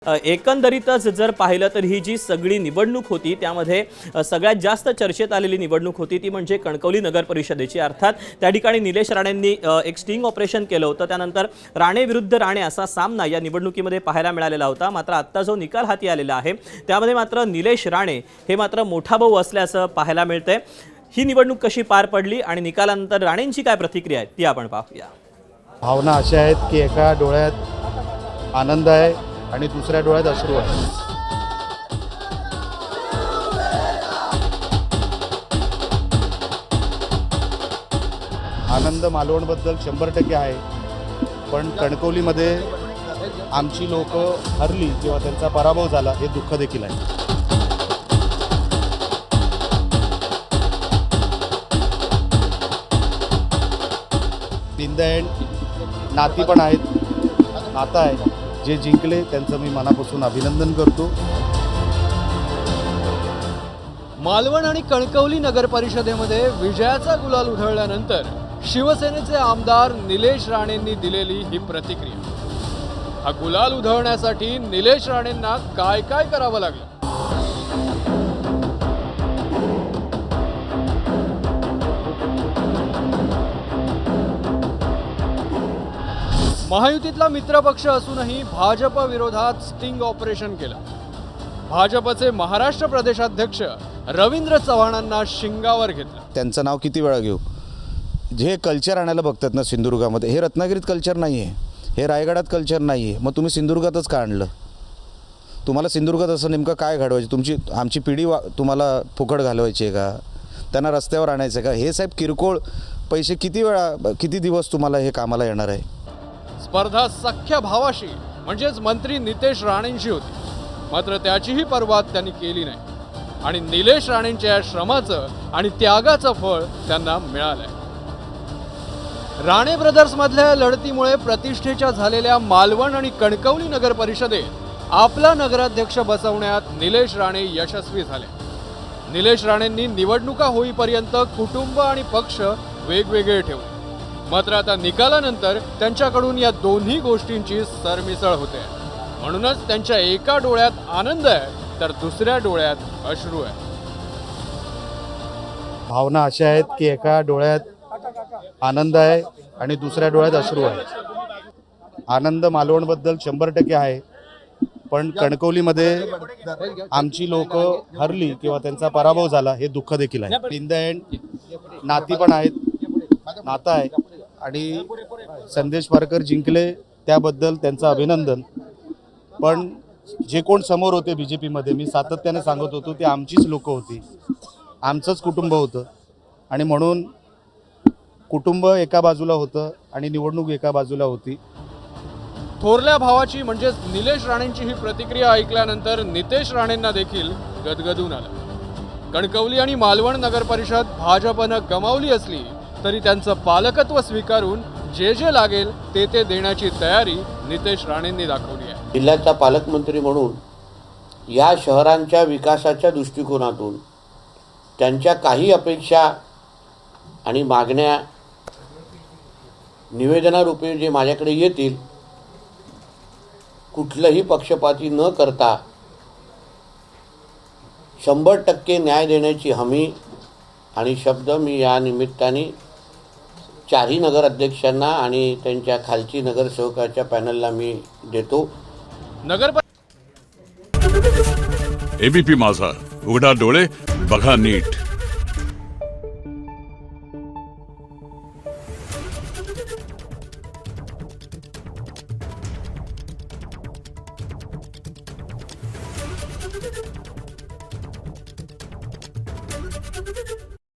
एकंदरीतच जर पाहिलं तर ही जी सगळी निवडणूक होती त्यामध्ये सगळ्यात जास्त चर्चेत आलेली निवडणूक होती ती म्हणजे कणकवली नगर परिषदेची। अर्थात त्या ठिकाणी निलेश राणेंनी एक स्टिंग ऑपरेशन केलं होतं। त्यानंतर राणे विरुद्ध राणे असा सामना या निवडणुकीमध्ये पाहायला मिळालेला होता। मात्र आता जो निकाल हाती आलेला आहे त्यामध्ये मात्र निलेश राणे हे मात्र मोठा भाऊ असल्याचं पाहायला मिळतंय। ही निवडणूक कशी पार पडली आणि निकालानंतर राणेंची काय प्रतिक्रिया आहे ती आपण पाहूया। भावना अशा आहेत की एका डोळ्यात आनंद आहे आणि दुसऱ्या डोळ्यात अश्रू आहे। आनंद मालवणबद्दल 100% आहे, पण कणकवलीमध्ये आमची लोक हरली किंवा त्यांचा पराभव झाला हे दुःख देखील आहे। इन द एंड नाती पण आहेत, नातं आहे। जे जिंकले त्यांचं मी मनापासून अभिनंदन करतो। मालवण आणि कणकवली नगर परिषदेमध्ये विजयाचा गुलाल उधळल्यानंतर शिवसेनेचे आमदार निलेश राणेंनी दिलेली ही प्रतिक्रिया। हा गुलाल उधळण्यासाठी निलेश राणेंना काय काय करावं लागलं? महायुतीतला मित्रपक्ष असूनही भाजप विरोधात स्टिंग ऑपरेशन केलं। भाजपचे महाराष्ट्र प्रदेशाध्यक्ष रवींद्र चव्हाणांना शिंगावर घेतलं। त्यांचं नाव किती वेळा घेऊ? जे कल्चर आणायला बघतात ना सिंधुदुर्गामध्ये, हे रत्नागिरीत कल्चर नाही आहे, हे रायगडात कल्चर नाही आहे। मग तुम्ही सिंधुदुर्गातच का आणलं? तुम्हाला सिंधुदुर्गात असं नेमकं काय घडवायचं? आमची पिढी तुम्हाला फुकट घालवायची आहे का? त्यांना रस्त्यावर आणायचं आहे का? हे साहेब किरकोळ पैसे किती दिवस तुम्हाला हे कामाला येणार आहे? स्पर्धा सख्या भावाशी म्हणजेच मंत्री नितेश राणेंशी होती, मात्र त्याचीही पर्वा त्यांनी केली नाही आणि निलेश राणेंच्या श्रमाचं आणि त्यागाचं फळ त्यांना मिळालंय। राणे ब्रदर्स मधल्या लढतीमुळे प्रतिष्ठेच्या झालेल्या मालवण आणि कणकवली नगर परिषदेत आपला नगराध्यक्ष बसवण्यात निलेश राणे यशस्वी झाले। निलेश राणेंनी निवडणुका होईपर्यंत कुटुंब आणि पक्ष वेगवेगळे ठेवले, मात्र आता निकालानंतर त्यांच्याकडून या दोन्ही गोष्टींची सरमिसळ होते। म्हणूनच त्यांच्या एका डोळ्यात आनंद आहे तर दुसऱ्या डोळ्यात अश्रू आहे। भावना अशा आहेत की एका डोळ्यात आनंद आहे आणि दुसऱ्या डोळ्यात अश्रू आहे। आनंद मालवणबद्दल 100% आहे, पण कणकवलीमध्ये आमची लोक हरली किंवा त्यांचा पराभव झाला हे दुःख देखील आहे। इन द एंड नाती पण आहेत, नातं आहे आणि संदेश पारकर जिंकले त्याबद्दल त्यांचं अभिनंदन। पण जे कोण समोर होते बीजेपीमध्ये, मी सातत्याने सांगत होतो ते आमचीच लोक होती, आमचंच कुटुंब होतं आणि म्हणून कुटुंब एका बाजूला होतं आणि निवडणूक एका बाजूला होती। थोरल्या भावाची म्हणजेच निलेश राणेंची ही प्रतिक्रिया ऐकल्यानंतर नितेश राणेंना देखील गदगदून आलं। कणकवली आणि मालवण नगर परिषद भाजपनं गमावली असली तरी त्यांचं पालकत्व स्वीकारून जे जे लागेल ते देण्याची तयारी नितेश राणेंनी दाखवली आहे। जिल्ह्याचा पालकमंत्री म्हणून या शहरांच्या विकासाच्या दृष्टिकोनातून त्यांच्या काही अपेक्षा आणि मागण्या निवेदनारूपी जे माझ्याकडे येतील, कुठलंही पक्षपाती न करता 100% न्याय देण्याची हमी आणि शब्द मी या निमित्ताने चारही नगराध्यक्षांना आणि त्यांच्या खालची नगरसेवकाच्या पॅनलला मी देतो। एबीपी माझा, उघडा डोळे बघा नीट।